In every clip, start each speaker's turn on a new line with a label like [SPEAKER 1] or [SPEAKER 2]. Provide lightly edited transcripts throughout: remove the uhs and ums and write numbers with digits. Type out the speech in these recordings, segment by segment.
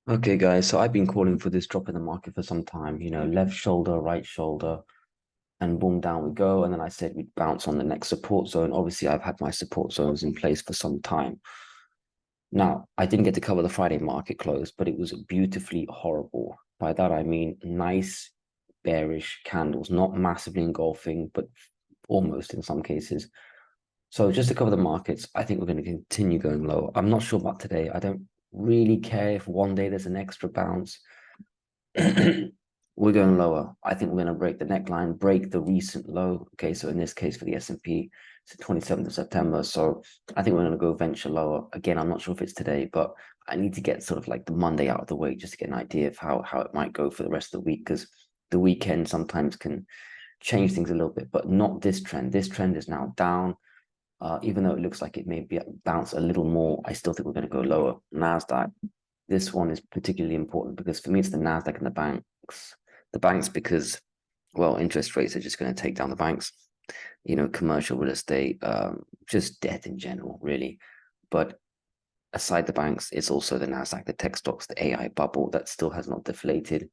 [SPEAKER 1] Okay, guys, so I've been calling for this drop in the market for some time, left shoulder, right shoulder, and boom, down we go. And then I said we'd bounce on the next support zone. Obviously, I've had my support zones in place for some time. Now, I didn't get to cover the Friday market close, but it was beautifully horrible. By that, I mean nice bearish candles, not massively engulfing, but almost in some cases. So just to cover the markets, I think we're going to continue going low. I'm not sure about today. I don't really care if one day there's an extra bounce. We're going lower. I think we're going to break the neckline, break the recent low. Okay, so in this case for the S&P, it's the 27th of September. So I think we're going to go venture lower. Again, I'm not sure if it's today, but I need to get sort of like the Monday out of the way just to get an idea of how it might go for the rest of the week, because the weekend sometimes can change things a little bit, but not this trend. This trend is now down. Even though it looks like it may be bounce a little more, I still think we're going to go lower. Nasdaq, this one is particularly important because for me, it's the Nasdaq and the banks. The banks because, well, interest rates are just going to take down the banks. Commercial real estate, just debt in general, really. But aside the banks, it's also the Nasdaq, the tech stocks, the AI bubble that still has not deflated.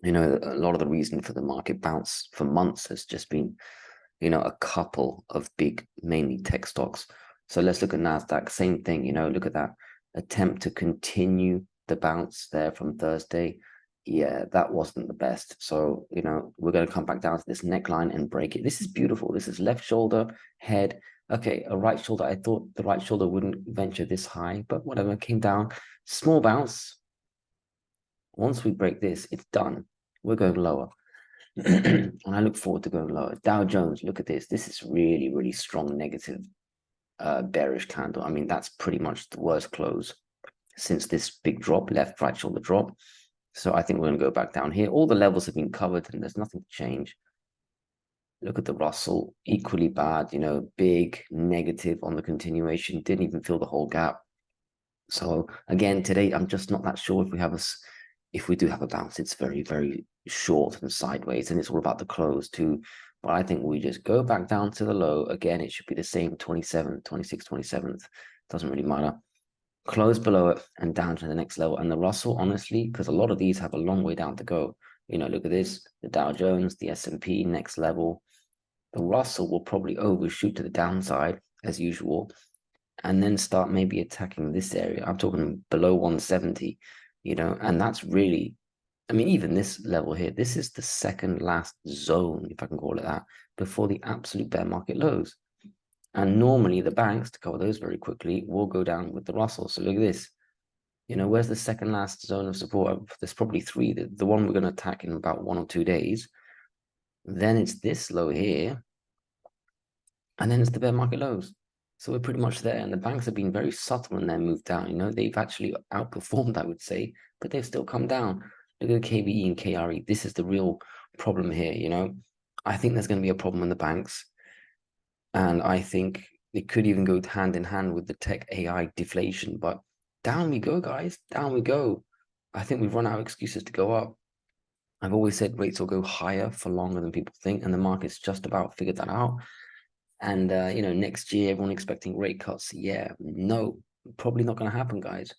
[SPEAKER 1] A lot of the reason for the market bounce for months has just been a couple of big, mainly tech stocks. So let's look at Nasdaq. Same thing, look at that attempt to continue the bounce there from Thursday. Yeah, that wasn't the best. So, we're going to come back down to this neckline and break it. This is beautiful. This is left shoulder, head. Okay, a right shoulder. I thought the right shoulder wouldn't venture this high, but whatever, came down. Small bounce. Once we break this, it's done. We're going lower. And I look forward to going lower. Dow Jones, look at this. This is really, really strong negative bearish candle. I mean, that's pretty much the worst close since this big drop, left, right shoulder drop. So I think we're going to go back down here. All the levels have been covered and there's nothing to change. Look at the Russell, equally bad, big negative on the continuation. Didn't even fill the whole gap. So again, today, I'm just not that sure if we do have a bounce, it's very, very short and sideways, and it's all about the close too. But I think we just go back down to the low. Again, it should be the same 27th, 26th, 27th. Doesn't really matter. Close below it and down to the next level. And the Russell, honestly, because a lot of these have a long way down to go. Look at this, the Dow Jones, the S&P, next level. The Russell will probably overshoot to the downside as usual, and then start maybe attacking this area. I'm talking below 170, and that's really, I mean, even this level here, this is the second last zone, if I can call it that, before the absolute bear market lows. And normally the banks, to cover those very quickly, will go down with the Russell. So look at this. Where's the second last zone of support? There's probably three. The one we're going to attack in about 1 or 2 days. Then it's this low here. And then it's the bear market lows. So we're pretty much there. And the banks have been very subtle in their move down. They've actually outperformed, I would say, but they've still come down. Look at the KBE and KRE. This is the real problem here. I think there's going to be a problem in the banks. And I think it could even go hand in hand with the tech AI deflation. But down we go, guys. Down we go. I think we've run out of excuses to go up. I've always said rates will go higher for longer than people think. And the market's just about figured that out. And, next year, everyone expecting rate cuts. Yeah, no, probably not going to happen, guys.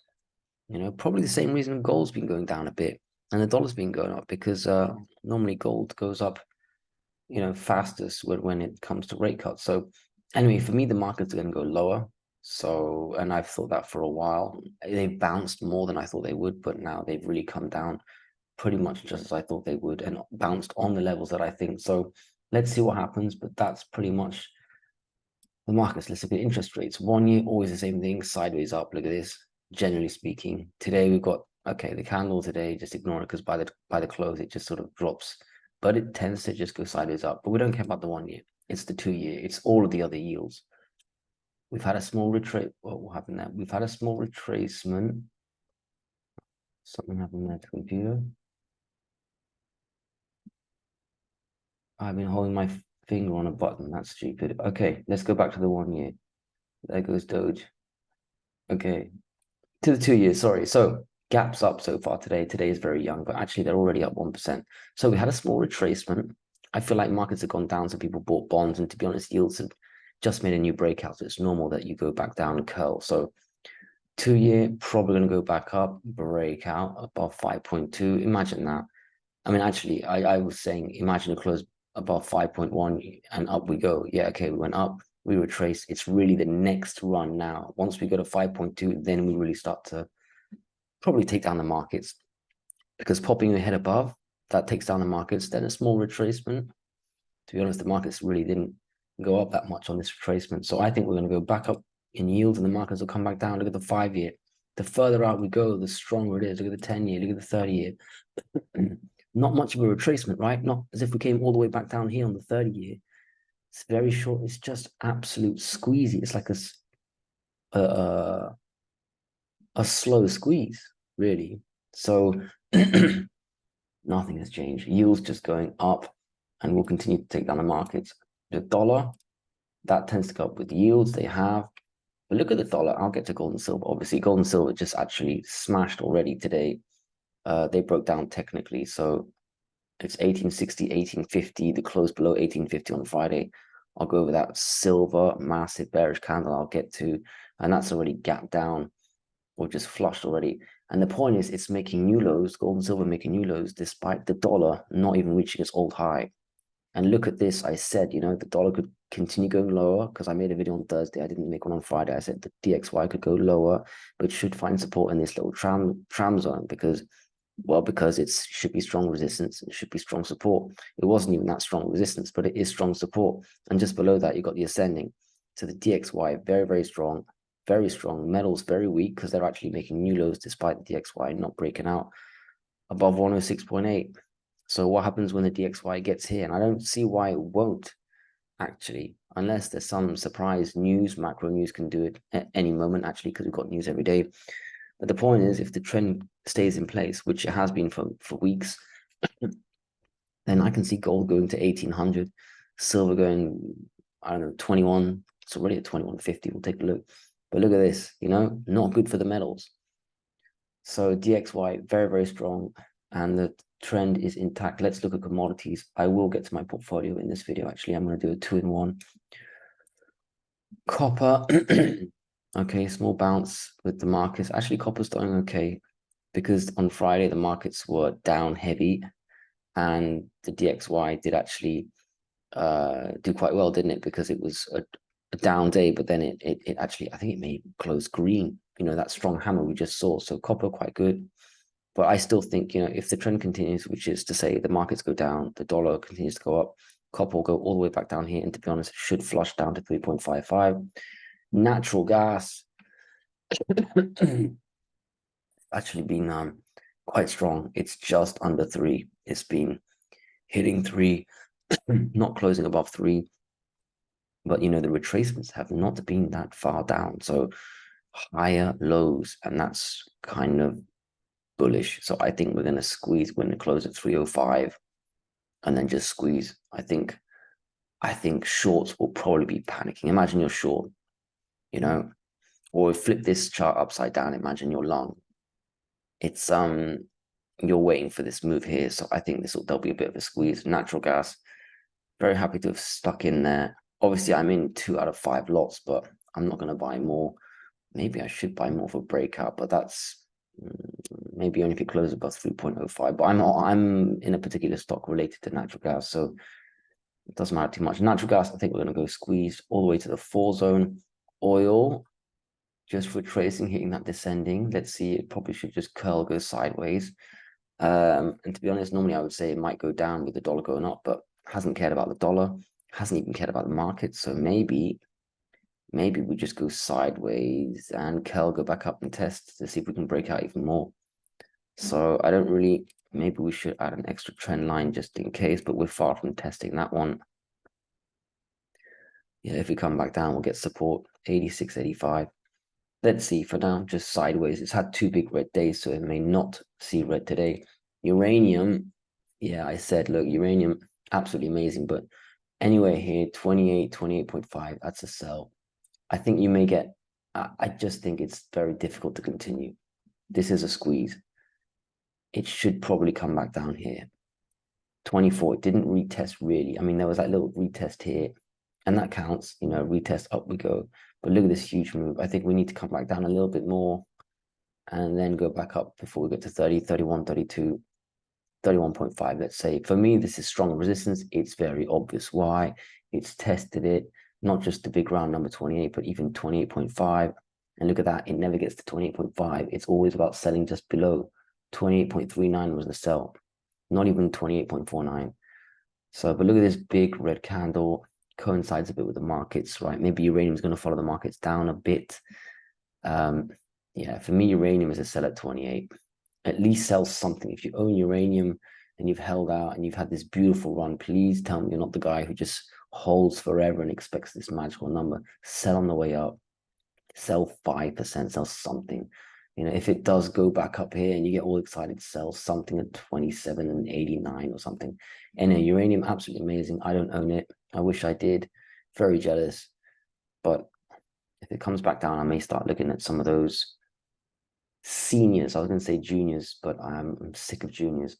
[SPEAKER 1] Probably the same reason gold's been going down a bit and the dollar's been going up because normally gold goes up, fastest when it comes to rate cuts. So anyway, for me, the markets are going to go lower. So, and I've thought that for a while. They bounced more than I thought they would, but now they've really come down pretty much just as I thought they would and bounced on the levels that I think. So let's see what happens, but that's pretty much the markets. Let's look at interest rates. 1 year, always the same thing, sideways up. Look at this. Generally speaking, today we've got the candle today. Just ignore it because by the close it just sort of drops, but it tends to just go sideways up. But we don't care about the 1 year. It's the 2 year. It's all of the other yields. We've had a small retrace. What happened there? We've had a small retracement. Something happened there to computer. I've been holding my finger on a button. That's stupid. Okay, let's go back to the 1 year. There goes Doge. Okay, to the 2 years, sorry. So gaps up so far today. Today is very young, but actually they're already up 1%. So we had a small retracement. I feel like markets have gone down, so people bought bonds, and to be honest, yields have just made a new breakout. So it's normal that you go back down and curl. So 2-year, probably going to go back up, break out above 5.2. Imagine that. I mean, actually, I was saying, imagine a close above 5.1 and up we go. Yeah, okay, we went up, we retrace. It's really the next run now. Once we go to 5.2, then we really start to probably take down the markets, because popping your head above, that takes down the markets. Then a small retracement. To be honest, the markets really didn't go up that much on this retracement. So I think we're going to go back up in yield and the markets will come back down. Look at the 5-year. The further out we go, the stronger it is. Look at the 10-year, look at the 30-year. Not much of a retracement, right? Not as if we came all the way back down here on the 30-year. It's very short. It's just absolute squeezy. It's like a slow squeeze, really. So nothing has changed. Yields just going up, and we'll continue to take down the markets. The dollar, that tends to go up with yields they have. But look at the dollar. I'll get to gold and silver. Obviously, gold and silver just actually smashed already today. They broke down technically. So it's 1860, 1850. The close below 1850 on Friday. I'll go over that. Silver, massive bearish candle I'll get to. And that's already gapped down or just flushed already. And the point is, it's making new lows, gold and silver making new lows, despite the dollar not even reaching its old high. And look at this. I said, you know, the dollar could continue going lower, because I made a video on Thursday. I didn't make one on Friday. I said the DXY could go lower, but should find support in this little tram zone, because, well, because it should be strong resistance. It should be strong support. It wasn't even that strong resistance, but it is strong support. And just below that, you got the ascending. So the DXY, very, very strong. Very strong. Metals very weak, because they're actually making new lows despite the DXY not breaking out above 106.8. So what happens when the DXY gets here? And I don't see why it won't, actually, unless there's some surprise news. Macro news can do it at any moment, actually, because we've got news every day. But the point is, if the trend stays in place, which it has been for weeks, then I can see gold going to 1800, silver going, I don't know, 21. It's already at 2150. We'll take a look. But look at this, you know, not good for the metals. So DXY, very, very strong. And the trend is intact. Let's look at commodities. I will get to my portfolio in this video. Actually, I'm going to do a 2-in-1. Copper. Okay, small bounce with the markets. Actually, copper's doing okay, because on Friday, the markets were down heavy. And the DXY did actually do quite well, didn't it? Because it was a down day, but then it actually, I think it may close green, you know, that strong hammer we just saw. So copper quite good, but I still think, you know, if the trend continues, which is to say the markets go down, the dollar continues to go up, copper will go all the way back down here, and to be honest, it should flush down to 3.55. Natural gas actually been quite strong. It's just under 3. It's been hitting 3, not closing above 3. But, you know, the retracements have not been that far down. So higher lows, and that's kind of bullish. So I think we're going to squeeze when it closes at 305 and then just squeeze. I think shorts will probably be panicking. Imagine you're short, you know, or flip this chart upside down. Imagine you're long. It's, you're waiting for this move here. So I think there'll be a bit of a squeeze. Natural gas, very happy to have stuck in there. Obviously, I'm in 2 out of 5 lots, but I'm not going to buy more. Maybe I should buy more for breakout, but that's maybe only if it closes above 3.05. But I'm in a particular stock related to natural gas, so it doesn't matter too much. Natural gas, I think we're going to go squeezed all the way to the 4 zone. Oil, just retracing, hitting that descending. Let's see, it probably should just go sideways. And to be honest, normally I would say it might go down with the dollar going up, but hasn't cared about the dollar. Hasn't even cared about the market. So maybe we just go sideways and go back up and test to see if we can break out even more. So I don't really, maybe we should add an extra trend line just in case, but we're far from testing that one. Yeah, if we come back down, we'll get support 86, 85. Let's see. For now, just sideways. It's had 2 big red days, so it may not see red today. Uranium, yeah, I said, look, uranium, absolutely amazing, but anyway here, 28, 28.5, that's a sell. I think you may get, I just think it's very difficult to continue. This is a squeeze. It should probably come back down here. 24, it didn't retest really. I mean, there was that little retest here, and that counts, you know, retest, up we go. But look at this huge move. I think we need to come back down a little bit more. and then go back up before we get to 30, 31, 32, 31.5, let's say. For me, this is strong resistance. It's very obvious why. It's tested it, not just the big round number 28, but even 28.5. And look at that, it never gets to 28.5. It's always about selling just below. 28.39 was the sell, not even 28.49. So, but look at this big red candle, coincides a bit with the markets, right? Maybe uranium is going to follow the markets down a bit. Yeah, for me, uranium is a sell at 28. At least sell something. If you own uranium and you've held out and you've had this beautiful run, please tell me you're not the guy who just holds forever and expects this magical number. Sell on the way up. Sell 5%, sell something. You know, if it does go back up here and you get all excited, sell something at 27.89 or something. And uranium, absolutely amazing. I don't own it. I wish I did. Very jealous. But if it comes back down, I may start looking at some of those seniors. I was going to say juniors, but I'm sick of juniors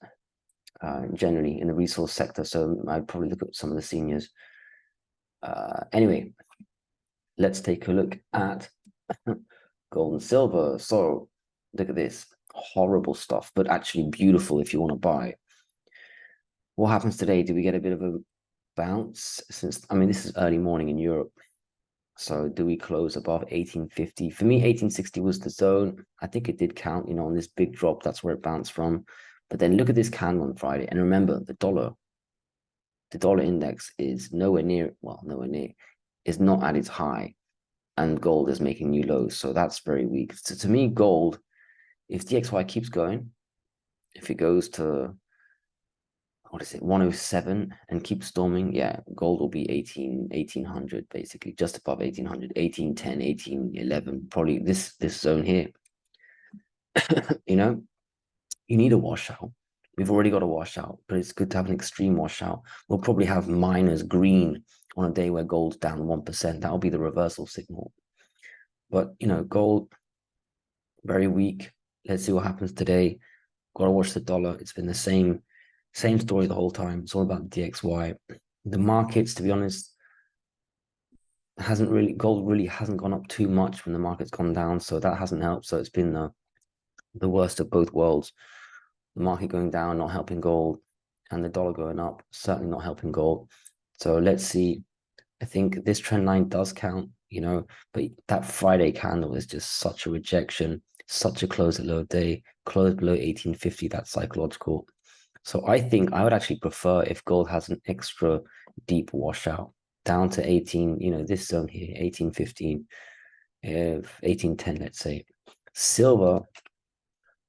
[SPEAKER 1] generally in the resource sector. So I'd probably look at some of the seniors. Anyway, let's take a look at gold and silver. So look at this, horrible stuff, but actually beautiful if you want to buy. What happens today? Do we get a bit of a bounce? Since, I mean, this is early morning in Europe. So do we close above 1850? For me, 1860 was the zone. I think it did count, you know, on this big drop. That's where it bounced from. But then look at this candle on Friday. And remember, the dollar index is nowhere near, well, nowhere near, is not at its high. And gold is making new lows. So that's very weak. So to me, gold, if DXY keeps going, if it goes to, what is it, 107 and keeps storming, yeah, gold will be 1800, basically, just above 1800, 1810, 1811, probably this zone here. You know, you need a washout. We've already got a washout, but it's good to have an extreme washout. We'll probably have miners green on a day where gold's down 1%. That'll be the reversal signal. But, you know, gold, very weak. Let's see what happens today. Got to watch the dollar. It's been the same story the whole time. It's all about DXY. The markets, to be honest, gold really hasn't gone up too much when the market's gone down. So that hasn't helped. So it's been the worst of both worlds. The market going down, not helping gold, and the dollar going up, certainly not helping gold. So let's see. I think this trend line does count, you know, but that Friday candle is just such a rejection, such a close at low day, close below 1850, that's psychological. So I think I would actually prefer if gold has an extra deep washout down to 18, you know, this zone here, 1815, 1810, let's say. Silver,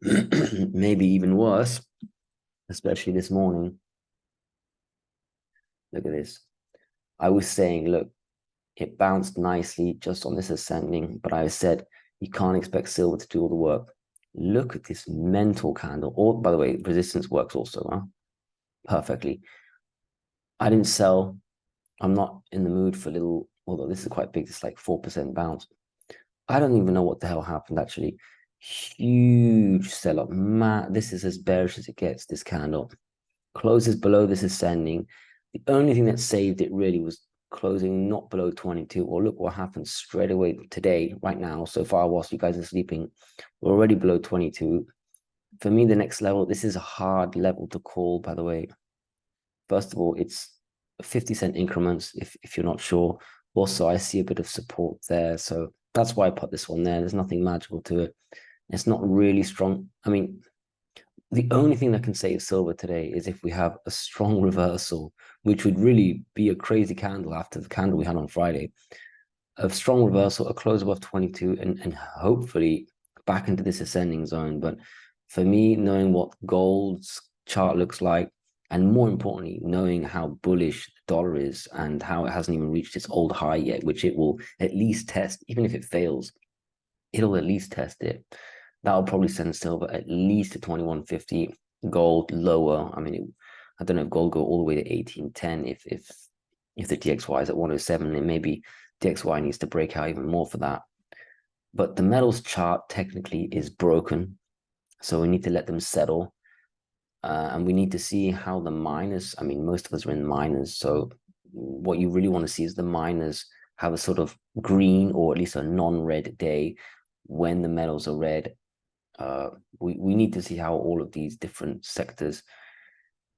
[SPEAKER 1] maybe even worse, especially this morning. Look at this. I was saying, look, it bounced nicely just on this ascending, but I said you can't expect silver to do all the work. Look at this mental candle. Or, by the way, resistance works also, huh? Perfectly. I didn't sell. I'm not in the mood for little, although this is quite big. It's like 4% bounce. I don't even know what the hell happened, actually. Huge sell-up. Man, this is as bearish as it gets, this candle. Closes below this ascending. The only thing that saved it really was closing not below 22. Or look what happened straight away today, right now. So far, whilst you guys are sleeping, we're already below 22. For me, the next level, this is a hard level to call, by the way. First of all, it's 50-cent increments, if you're not sure. Also, I see a bit of support there. So that's why I put this one there. There's nothing magical to it. It's not really strong. I mean, the only thing that can save silver today is if we have a strong reversal, which would really be a crazy candle after the candle we had on Friday. A strong reversal, a close above 22, and hopefully back into this ascending zone. But for me, knowing what gold's chart looks like, and more importantly, knowing how bullish the dollar is and how it hasn't even reached its old high yet, which it will at least test, even if it fails, it'll at least test it. That'll probably send silver at least to 2150, gold lower. I mean, I don't know if gold go all the way to 1810. If the DXY is at 107, then maybe DXY needs to break out even more for that. But the metals chart technically is broken, so we need to let them settle. And we need to see how the miners, I mean, most of us are in miners, so what you really want to see is the miners have a sort of green or at least a non-red day when the metals are red. We need to see how all of these different sectors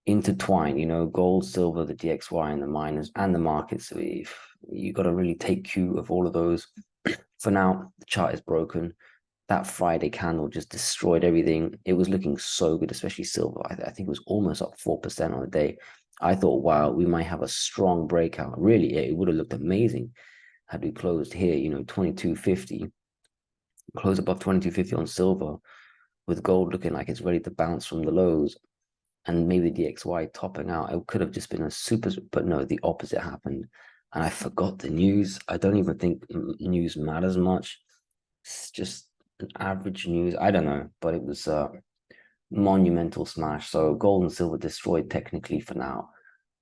[SPEAKER 1] intertwine, you know, gold, silver, the DXY and the miners and the markets. So if you got to really take cue of all of those. For now, the chart is broken. That Friday candle just destroyed everything. It was looking so good, especially silver. I think it was almost up 4% on the day. I thought, wow, we might have a strong breakout. Really, it would have looked amazing had we closed here, you know, 2250, close above 2250 on silver, with gold looking like it's ready to bounce from the lows, and maybe the DXY topping out. It could have just been a super, but no, the opposite happened. And I forgot the news. I don't even think news matters much. It's just an average news. I don't know, but it was a monumental smash. So gold and silver destroyed technically for now.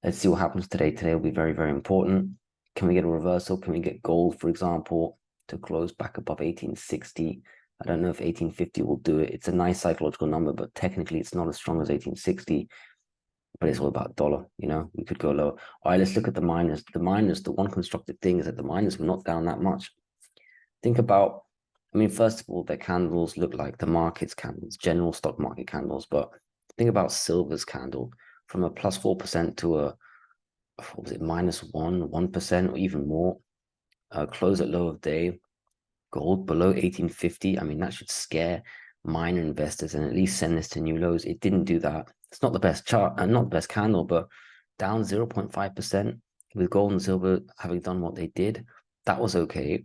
[SPEAKER 1] Let's see what happens today. Today will be very, very important. Can we get a reversal? Can we get gold, for example, to close back above 1860? I don't know if 1850 will do it. It's a nice psychological number, but technically it's not as strong as 1860. But it's all about dollar, you know, we could go low. All right, let's look at the miners. The miners, the one constructive thing is that the miners were not down that much. Think about, I mean, first of all, their candles look like the market's candles, general stock market candles. But think about silver's candle from a plus 4% to a, what was it, minus 1%, or even more. Close at low of day. Gold below 1850. I mean, that should scare miner investors and at least send this to new lows. It didn't do that. It's not the best chart and not the best candle, but down 0.5% with gold and silver having done what they did. That was okay.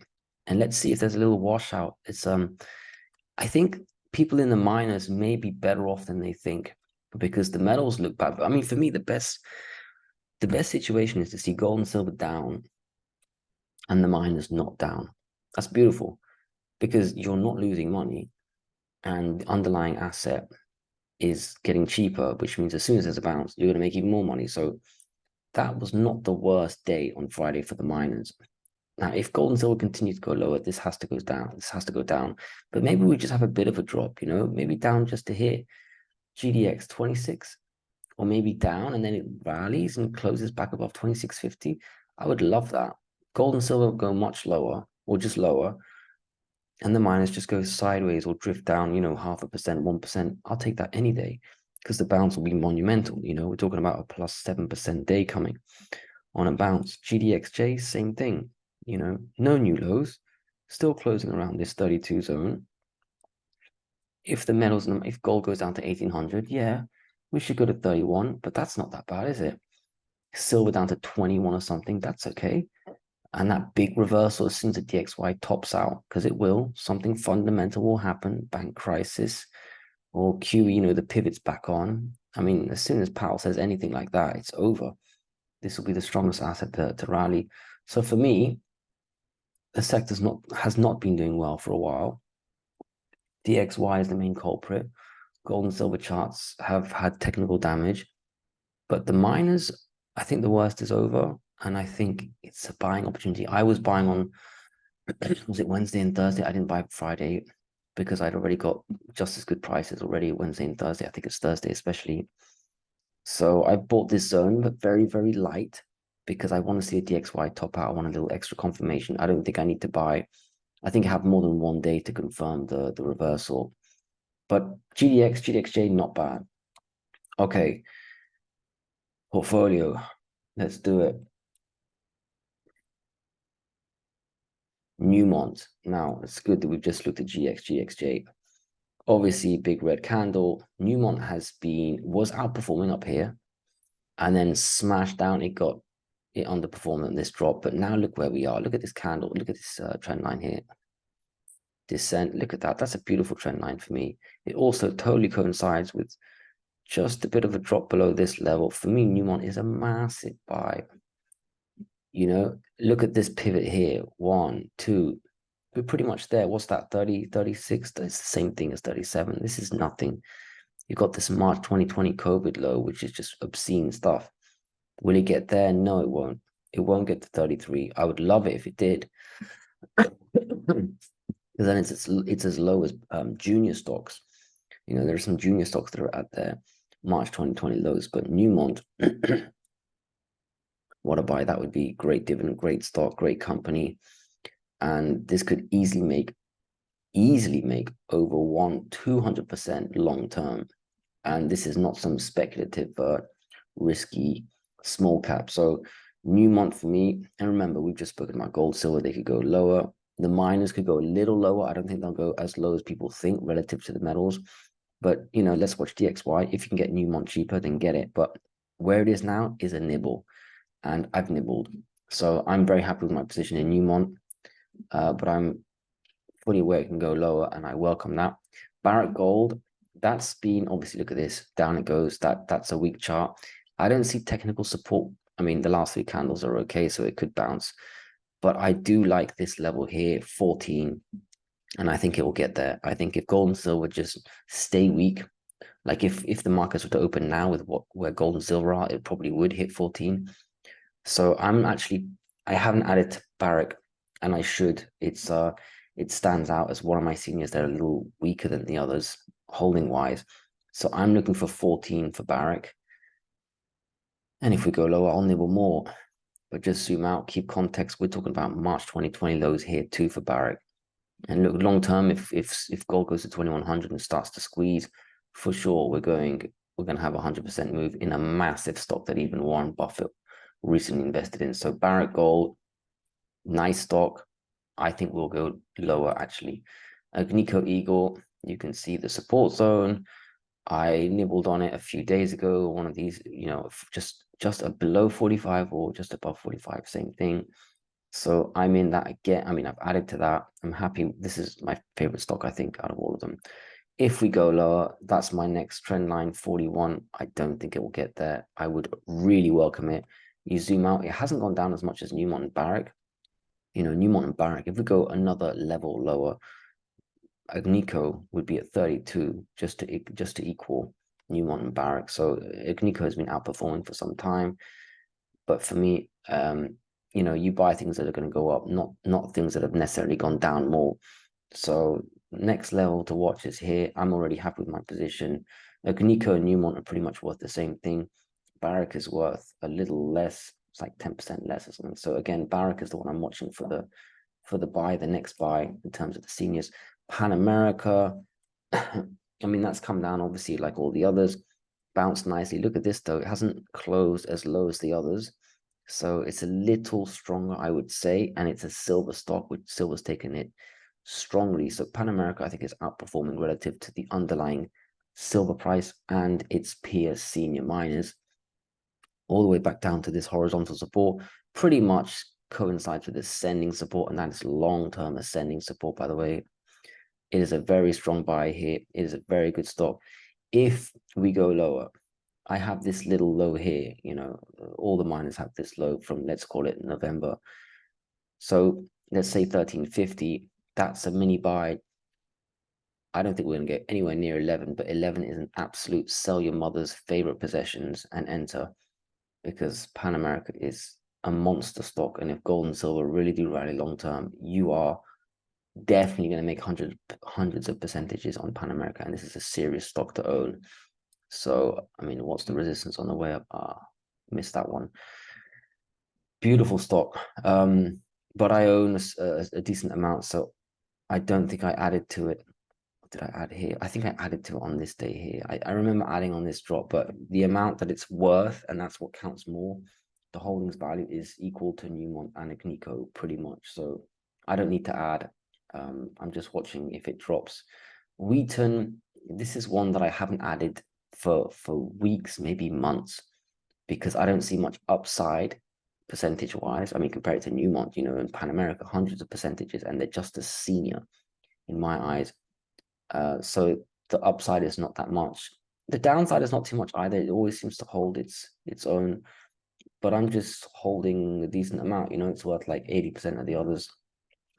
[SPEAKER 1] And let's see if there's a little washout. It's I think people in the miners may be better off than they think because the metals look bad. I mean, for me, the best situation is to see gold and silver down and the miners not down. That's beautiful because you're not losing money and the underlying asset is getting cheaper, which means as soon as there's a bounce, you're going to make even more money. So that was not the worst day on Friday for the miners. Now, if gold and silver continue to go lower, this has to go down. This has to go down. But maybe we just have a bit of a drop, you know, maybe down just to hit GDX 26, or maybe down and then it rallies and closes back above 2650. I would love that. Gold and silver go much lower or just lower, and the miners just go sideways or drift down, you know, 0.5%, 1%. I'll take that any day because the bounce will be monumental. You know, we're talking about a plus 7% day coming on a bounce. GDXJ, same thing. You know, no new lows, still closing around this 32 zone. If the metals, if gold goes down to 1800, yeah, we should go to 31, but that's not that bad, is it? Silver down to 21 or something, that's okay. And that big reversal as soon as the DXY tops out, because it will, something fundamental will happen, bank crisis, or QE, you know, the pivot's back on. I mean, as soon as Powell says anything like that, it's over. This will be the strongest asset to rally. So for me, the sector has not been doing well for a while. DXY is the main culprit. Gold and silver charts have had technical damage, but the miners, I think the worst is over, and I think it's a buying opportunity. I was buying on, was it Wednesday and Thursday? I didn't buy Friday because I'd already got just as good prices already Wednesday and Thursday. I think it's Thursday especially. So I bought this zone, but very, very light because I want to see a DXY top out. I want a little extra confirmation. I don't think I need to buy. I think I have more than one day to confirm the reversal. But GDX, GDXJ, not bad. Okay. Portfolio. Let's do it. Newmont. Now, it's good that we've just looked at GDXJ. Obviously, big red candle. Newmont was outperforming up here and then smashed down. It underperformed in this drop. But now look where we are. Look at this candle. Look at this trend line here. Descent. Look at that. That's a beautiful trend line for me. It also totally coincides with just a bit of a drop below this level. For me, Newmont is a massive buy. You know, look at this pivot here. 1, 2. We're pretty much there. What's that? 30, 36? It's the same thing as 37. This is nothing. You got this March 2020 COVID low, which is just obscene stuff. Will it get there? No, it won't. It won't get to 33. I would love it if it did. Because then it's as low as junior stocks. You know, there are some junior stocks that are at their March 2020 lows, but Newmont, what a buy. That would be great dividend, great stock, great company. And this could easily make easily make over 200% long term. And this is not some speculative, risky small cap. So Newmont for me, and remember, we've just spoken about gold, silver, they could go lower. The miners could go a little lower. I don't think they'll go as low as people think relative to the metals. But, you know, let's watch DXY. If you can get Newmont cheaper, then get it. But where it is now is a nibble. And I've nibbled. So I'm very happy with my position in Newmont. But I'm fully aware it can go lower, and I welcome that. Barrick Gold, that's been, obviously, look at this, down it goes. That's a weak chart. I don't see technical support. I mean, the last 3 candles are okay, so it could bounce. But I do like this level here, 14, and I think it will get there. I think if gold and silver just stay weak, like if the markets were to open now with where gold and silver are, it probably would hit 14. So I haven't added to Barrick, and I should. It stands out as one of my seniors. They're a little weaker than the others, holding wise. So I'm looking for 14 for Barrick. And if we go lower, I'll nibble more. But just zoom out, keep context. We're talking about March 2020 lows here too for Barrick. And look, long term, if gold goes to 2100 and starts to squeeze, for sure we're going to have 100% move in a massive stock that even Warren Buffett recently invested in. So Barrick Gold, nice stock. I think we'll go lower actually. Agnico-Eagle, you can see the support zone. I nibbled on it a few days ago. One of these, you know, just below 45 or just above 45, same thing. So I'm in that again. I mean, I've added to that. I'm happy. This is my favorite stock, I think, out of all of them. If we go lower, that's my next trend line, 41. I don't think it will get there. I would really welcome it. You zoom out, it hasn't gone down as much as Newmont and Barrick. You know, Newmont and Barrick, if we go another level lower, Agnico would be at 32 just to equal Newmont and Barrick. So Agnico has been outperforming for some time. But for me, you know, you buy things that are going to go up, not things that have necessarily gone down more. So next level to watch is here. I'm already happy with my position. Agnico and Newmont are pretty much worth the same thing. Barrick is worth a little less. It's like 10% less or something. So again, Barrick is the one I'm watching for the buy, the next buy in terms of the seniors. Pan America, I mean, that's come down obviously like all the others. Bounced nicely. Look at this though. It hasn't closed as low as the others. So it's a little stronger, I would say, and it's a silver stock, which silver's taken it strongly. So Pan America, I think, is outperforming relative to the underlying silver price and its peer senior miners. All the way back down to this horizontal support, pretty much coincides with ascending support, and that is long-term ascending support, by the way. It is a very strong buy here. It is a very good stock. If we go lower, I have this little low here, you know, all the miners have this low from, let's call it November. So let's say 1350, that's a mini buy. I don't think we're going to get anywhere near 11, but 11 is an absolute sell your mother's favorite possessions and enter, because Pan America is a monster stock. And if gold and silver really do rally long term, you are definitely going to make hundreds of percentages on Pan America. And this is a serious stock to own. So, I mean, what's the resistance on the way up? Missed that one. Beautiful stock. But I own a decent amount, so I don't think I added to it. What did I add here? I think I added to it on this day here. I remember adding on this drop, but the amount that it's worth, and that's what counts more, the holdings value is equal to Newmont and Agnico pretty much. So I don't need to add. I'm just watching if it drops. Wheaton, this is one that I haven't added for weeks, maybe months, because I don't see much upside percentage wise. I mean, compared to Newmont, you know, and Pan America, hundreds of percentages, and they're just as senior in my eyes. So the upside is not that much. The downside is not too much either. It always seems to hold its own, but I'm just holding a decent amount. You know, it's worth like 80% of the others,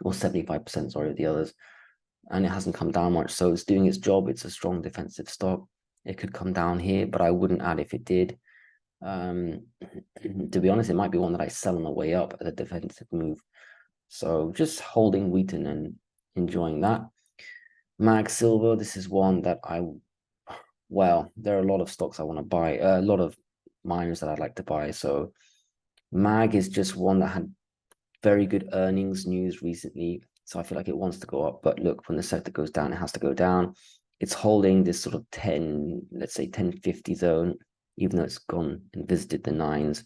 [SPEAKER 1] or 75%, sorry, of the others, and it hasn't come down much. So it's doing its job. It's a strong defensive stock. It could come down here, but I wouldn't add if it did. To be honest, it might be one that I sell on the way up at a defensive move. So just holding Wheaton and enjoying that. Mag Silver, this is one that well, there are a lot of stocks I want to buy, a lot of miners that I'd like to buy. So Mag is just one that had very good earnings news recently. So I feel like it wants to go up. But look, when the sector goes down, it has to go down. It's holding this sort of 10, let's say 1050 zone, even though it's gone and visited the nines.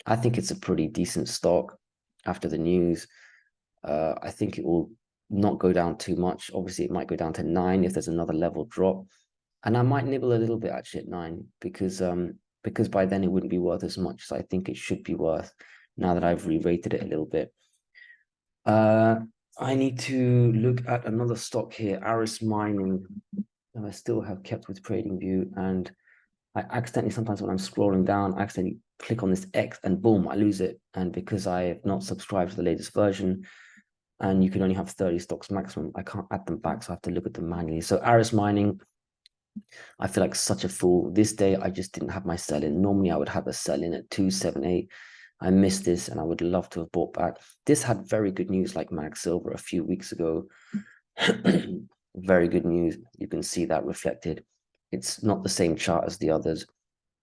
[SPEAKER 1] I think it's a pretty decent stock after the news. I think it will not go down too much. Obviously, it might go down to 9 if there's another level drop. And I might nibble a little bit actually at 9 because by then it wouldn't be worth as much as I think it should be worth now that I've re-rated it a little bit. I need to look at another stock here, Aris Mining, and I still have kept with TradingView, and I accidentally, sometimes when I'm scrolling down, I accidentally click on this X and boom, I lose it. And because I have not subscribed to the latest version, and you can only have 30 stocks maximum, I can't add them back, so I have to look at them manually. So Aris Mining, I feel like such a fool. This day, I just didn't have my sell in. Normally, I would have a sell in at 278. I missed this, and I would love to have bought back. This had very good news, like Mag Silver a few weeks ago. Very good news. You can see that reflected. It's not the same chart as the others.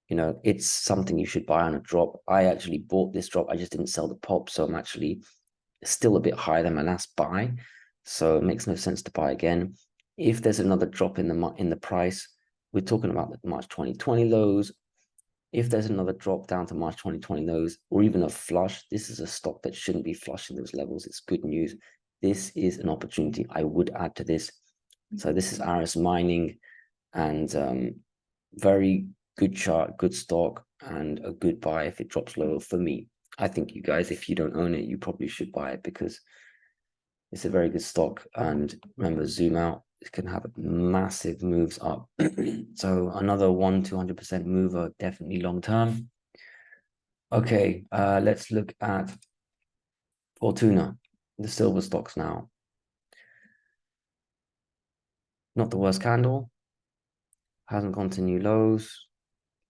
[SPEAKER 1] You know, it's something you should buy on a drop. I actually bought this drop. I just didn't sell the pop, so I'm actually still a bit higher than my last buy. So it makes no sense to buy again. If there's another drop in the price, we're talking about the March 2020 lows. If there's another drop down to March 2020 lows, or even a flush, this is a stock that shouldn't be flushing those levels. It's good news. This is an opportunity. I would add to this. So this is Aris Mining, and very good chart, good stock, and a good buy if it drops lower for me. I think you guys, if you don't own it, you probably should buy it because it's a very good stock. And remember, zoom out, it can have massive moves up. So another 100-200% mover, definitely long term. Okay, let's look at Fortuna, the silver stocks now. Not the worst candle, hasn't gone to new lows,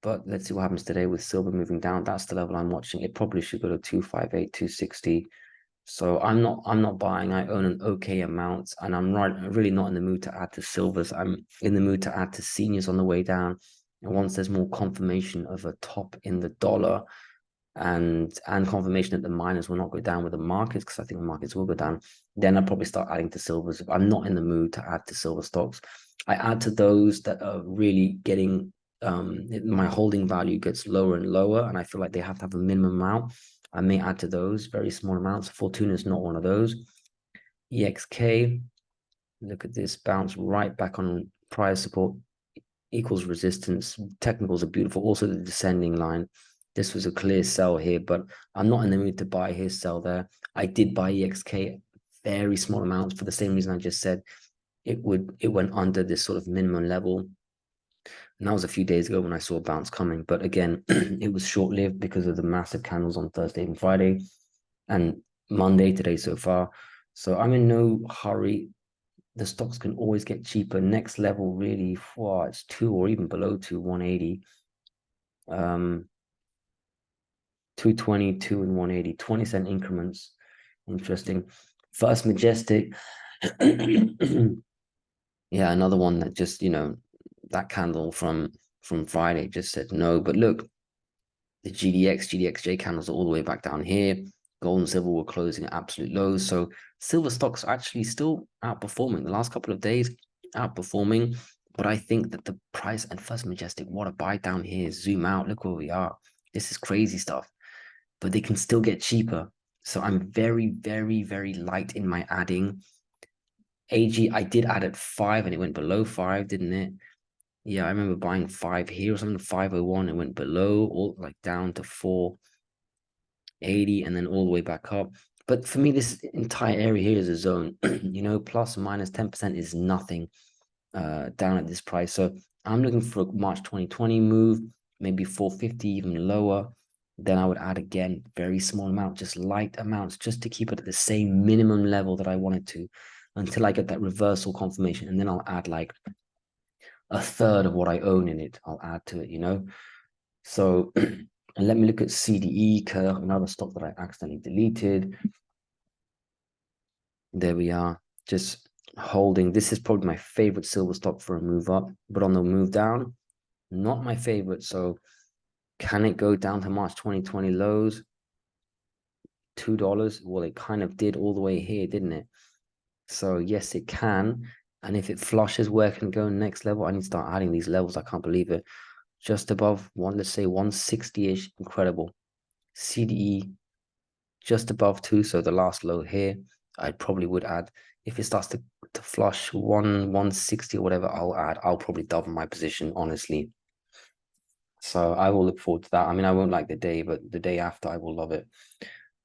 [SPEAKER 1] but let's see what happens today with silver moving down. That's the level I'm watching. It probably should go to 258, 260. So I'm not buying. I own an okay amount, and I'm really not in the mood to add to silvers. I'm in the mood to add to seniors on the way down. And once there's more confirmation of a top in the dollar and confirmation that the miners will not go down with the markets, because I think the markets will go down, then I'll probably start adding to silvers. I'm not in the mood to add to silver stocks. I add to those that are really getting my holding value gets lower and lower, and I feel like they have to have a minimum amount. I may add to those very small amounts. Fortuna is not one of those. EXK, look at this, bounce right back on prior support, equals resistance. Technicals are beautiful. Also the descending line. This was a clear sell here, but I'm not in the mood to buy here, sell there. I did buy EXK very small amounts for the same reason I just said. It went under this sort of minimum level. And that was a few days ago when I saw a bounce coming. But again, it was short-lived because of the massive candles on Thursday and Friday and Monday today so far. So I'm in no hurry. The stocks can always get cheaper. Next level really, wow, it's 2 or even below 2, 180. 220, 2 and 180, 20-cent increments. Interesting. First Majestic. Yeah, another one that just, that candle from Friday just said no. But look, the GDX, GDXJ candles are all the way back down here. Gold and silver were closing at absolute lows. So silver stocks are actually still outperforming. The last couple of days, outperforming. But I think that the price and First Majestic, what a buy down here. Zoom out, look where we are. This is crazy stuff. But they can still get cheaper. So I'm very, very, very light in my adding. AG, I did add at 5 and it went below 5, didn't it? Yeah, I remember buying 5 here or something, 501, and went below, all like down to 480 and then all the way back up. But for me, this entire area here is a zone, plus or minus 10% is nothing down at this price. So I'm looking for a March 2020 move, maybe 450, even lower. Then I would add again, very small amount, just light amounts, just to keep it at the same minimum level that I wanted to until I get that reversal confirmation. And then I'll add like a third of what I own in it. I'll add to it, So and let me look at CDE, Couer, another stock that I accidentally deleted. There we are, just holding. This is probably my favorite silver stock for a move up, but on the move down, not my favorite. So can it go down to March 2020 lows? $2? Well, it kind of did all the way here, didn't it? So yes, it can. And if it flushes, where can it go next level? I need to start adding these levels. I can't believe it. Just above one, let's say 160-ish. Incredible. CDE just above 2. So the last low here, I probably would add. If it starts to flush 160 or whatever, I'll add. I'll probably double my position, honestly. So I will look forward to that. I mean, I won't like the day, but the day after I will love it.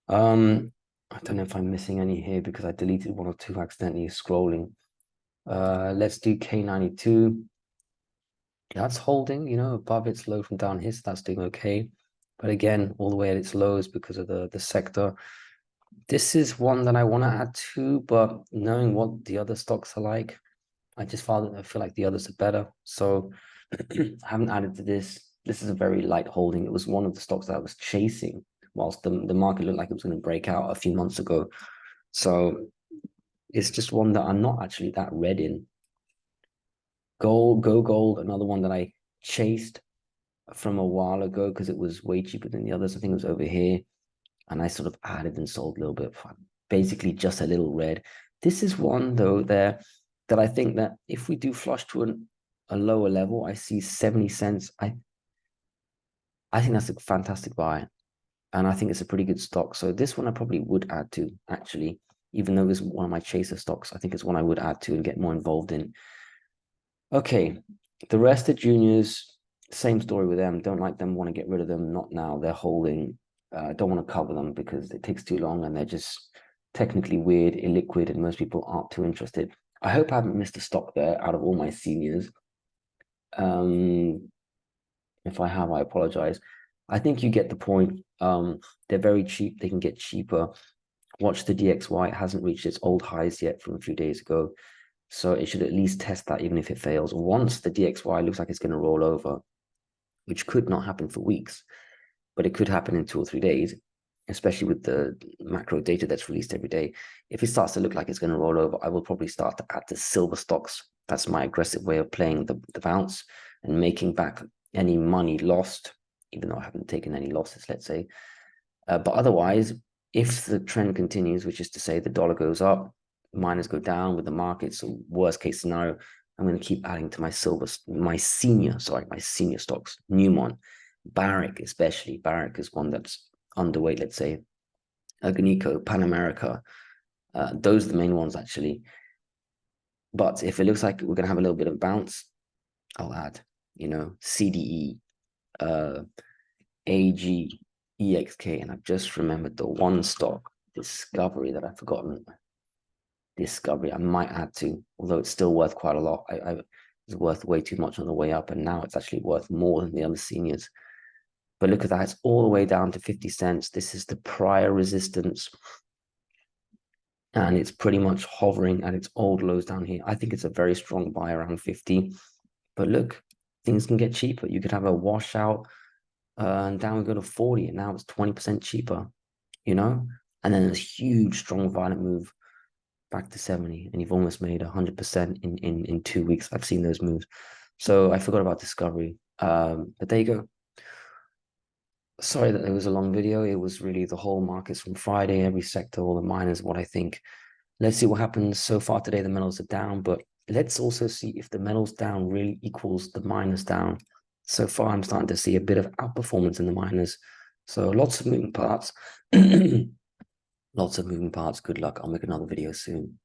[SPEAKER 1] I don't know if I'm missing any here because I deleted one or two accidentally scrolling. Let's do K92. That's holding, you know, above its low from down here, so that's doing okay. But again, all the way at its lows because of the sector. This is one that I want to add to, but knowing what the other stocks are like, I feel like the others are better. So I haven't added to this. This is a very light holding. It was one of the stocks that I was chasing whilst the market looked like it was going to break out a few months ago. So it's just one that I'm not actually that red in. Gogold, another one that I chased from a while ago because it was way cheaper than the others. I think it was over here. And I sort of added and sold a little bit. Basically just a little red. This is one though there that I think that if we do flush to a lower level, I see 70 cents. I think that's a fantastic buy. And I think it's a pretty good stock. So this one I probably would add to, actually, even though it's one of my chaser stocks. I think it's one I would add to and get more involved in. Okay, the rest of juniors, same story with them. Don't like them, want to get rid of them. Not now. They're holding. Don't want to cover them because it takes too long and they're just technically weird, illiquid, and most people aren't too interested. I hope I haven't missed a stock there out of all my seniors. If I have, I apologize. I think you get the point. They're very cheap. They can get cheaper. Watch the DXY. It hasn't reached its old highs yet from a few days ago. So it should at least test that even if it fails. Once the DXY looks like it's going to roll over, which could not happen for weeks, but it could happen in 2 or 3 days, especially with the macro data that's released every day. If it starts to look like it's going to roll over, I will probably start to add the silver stocks. That's my aggressive way of playing the bounce and making back any money lost, even though I haven't taken any losses, let's say. But otherwise, if the trend continues, which is to say the dollar goes up, miners go down with the markets, so worst case scenario, I'm going to keep adding to my senior stocks, Newmont, Barrick, especially. Barrick is one that's underweight, let's say. Agnico, Pan America, those are the main ones, actually. But if it looks like we're going to have a little bit of bounce, I'll add, you know, CDE, AG, EXK, and I've just remembered the one stock, Discovery, that I've forgotten. Discovery, I might add to, although it's still worth quite a lot. It's worth way too much on the way up, and now it's actually worth more than the other seniors. But look at that, it's all the way down to 50 cents. This is the prior resistance. And it's pretty much hovering at its old lows down here. I think it's a very strong buy around 50. But look, things can get cheaper. You could have a washout and down we go to 40, and now it's 20% cheaper, you know? And then a huge, strong, violent move back to 70, and you've almost made 100% in 2 weeks. I've seen those moves. So I forgot about Discovery. But there you go. Sorry that there was a long video. It was really the whole markets from Friday, every sector, all the miners, what I think. Let's see what happens. So far today, the metals are down, but let's also see if the metals down really equals the miners down. So far, I'm starting to see a bit of outperformance in the miners. So lots of moving parts. Lots of moving parts. Good luck. I'll make another video soon.